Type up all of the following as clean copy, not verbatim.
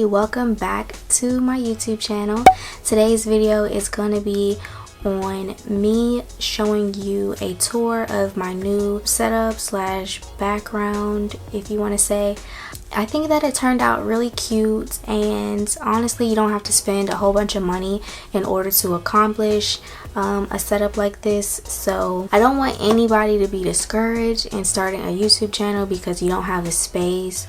everybody, welcome back to my YouTube channel. Today's video is going to be on me showing you a tour of my new setup slash background, if you want to say. I think that it turned out really cute, and honestly you don't have to spend a whole bunch of money in order to accomplish a setup like this. So I don't want anybody to be discouraged in starting a YouTube channel because you don't have the space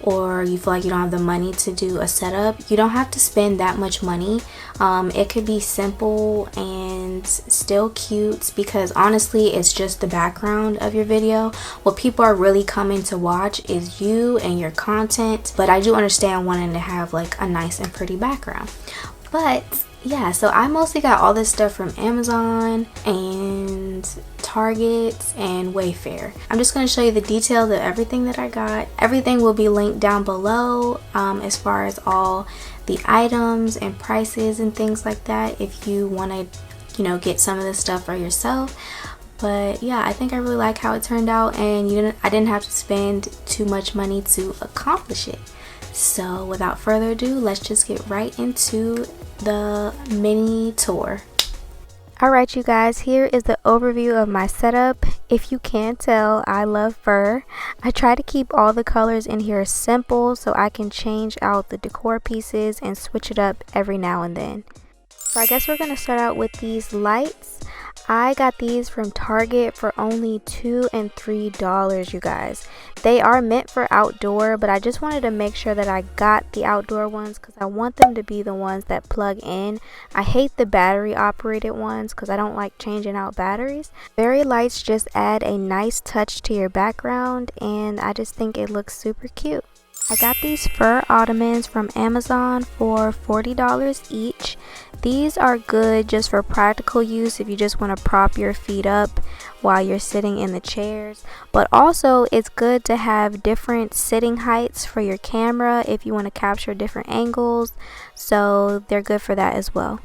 or you feel like you don't have the money to do a setup. You don't have to spend that much money. It could be simple and still cute, because honestly it's just the background of your video. What people are really coming to watch is you and your content, but I do understand wanting to have like a nice and pretty background. But yeah, so I mostly got all this stuff from Amazon and Target and Wayfair. I'm just going to show you the details of everything that I got. Everything will be linked down below as far as all the items and prices and things like that, if you want to, get some of this stuff for yourself. But yeah, I think I really like how it turned out, and I didn't have to spend too much money to accomplish it. So without further ado, let's just get right into the mini tour. Alright you guys, here is the overview of my setup. If you can't tell, I love fur. I try to keep all the colors in here simple so I can change out the decor pieces and switch it up every now and then. So I guess we're going to start out with these lights. I got these from Target for only $2 and $3, you guys. They are meant for outdoor, but I just wanted to make sure that I got the outdoor ones because I want them to be the ones that plug in. I hate the battery operated ones because I don't like changing out batteries. Fairy lights just add a nice touch to your background, and I just think it looks super cute. I got these fur Ottomans from Amazon for $40 each. These are good just for practical use if you just want to prop your feet up while you're sitting in the chairs. But also it's good to have different sitting heights for your camera if you want to capture different angles. So they're good for that as well.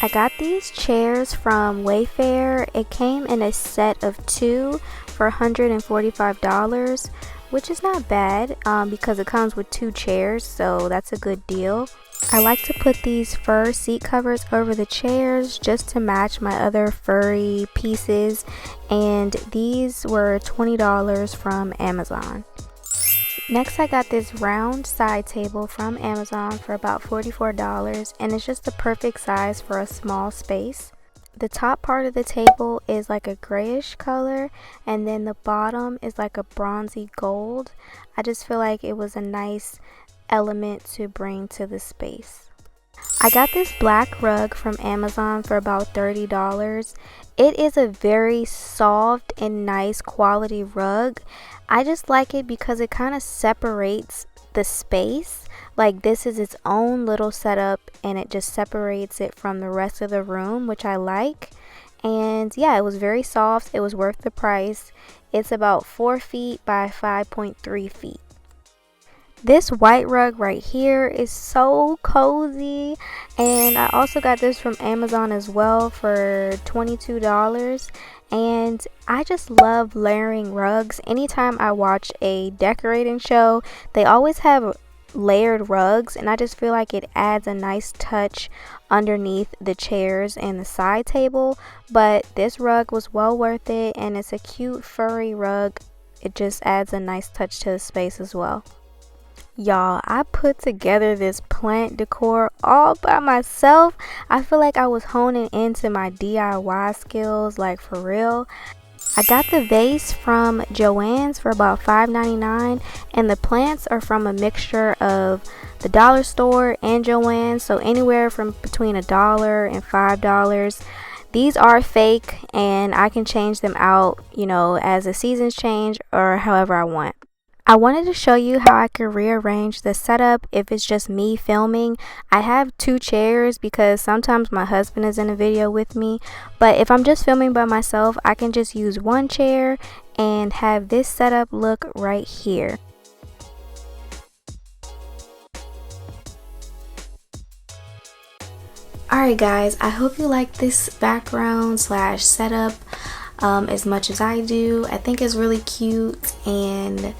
I got these chairs from Wayfair. It came in a set of 2 for $145. Which is not bad because it comes with 2 chairs, so that's a good deal. I like to put these fur seat covers over the chairs just to match my other furry pieces, and these were $20 from Amazon. Next I got this round side table from Amazon for about $44, and it's just the perfect size for a small space. The top part of the table is like a grayish color, and then the bottom is like a bronzy gold. I just feel like it was a nice element to bring to the space. I got this black rug from Amazon for about $30. It is a very soft and nice quality rug. I just like it because it kind of separates the space. Like this is its own little setup and it just separates it from the rest of the room, which I like. And yeah, it was very soft. It was worth the price. It's about 4 feet by 5.3 feet. This white rug right here is so cozy, and I also got this from Amazon as well for $22. And I just love layering rugs. Anytime I watch a decorating show, they always have layered rugs, and I just feel like it adds a nice touch underneath the chairs and the side table. But this rug was well worth it, and it's a cute furry rug. It just adds a nice touch to the space as well. Y'all, I put together this plant decor all by myself. I feel like I was honing into my DIY skills, like for real. I got the vase from Joann's for about $5.99, and the plants are from a mixture of the dollar store and Joann's, so anywhere from between $1 and $5. These are fake, and I can change them out, as the seasons change or however I want. I wanted to show you how I could rearrange the setup if it's just me filming. I have 2 chairs because sometimes my husband is in a video with me, but if I'm just filming by myself, I can just use 1 chair and have this setup look right here. Alright guys, I hope you like this background slash setup as much as I do. I think it's really cute, and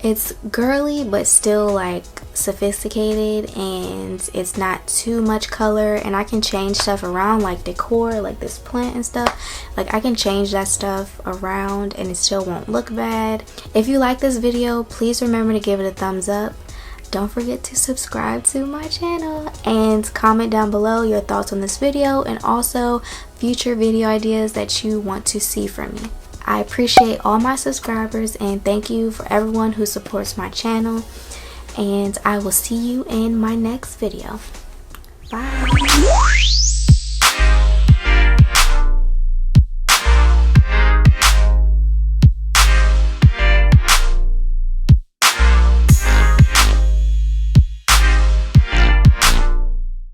It's girly but still like sophisticated, and it's not too much color, and I can change stuff around like decor, like this plant and stuff. Like I can change that stuff around and it still won't look bad. If you like this video, please remember to give it a thumbs up. Don't forget to subscribe to my channel and comment down below your thoughts on this video and also future video ideas that you want to see from me. I appreciate all my subscribers and thank you for everyone who supports my channel, and I will see you in my next video. Bye.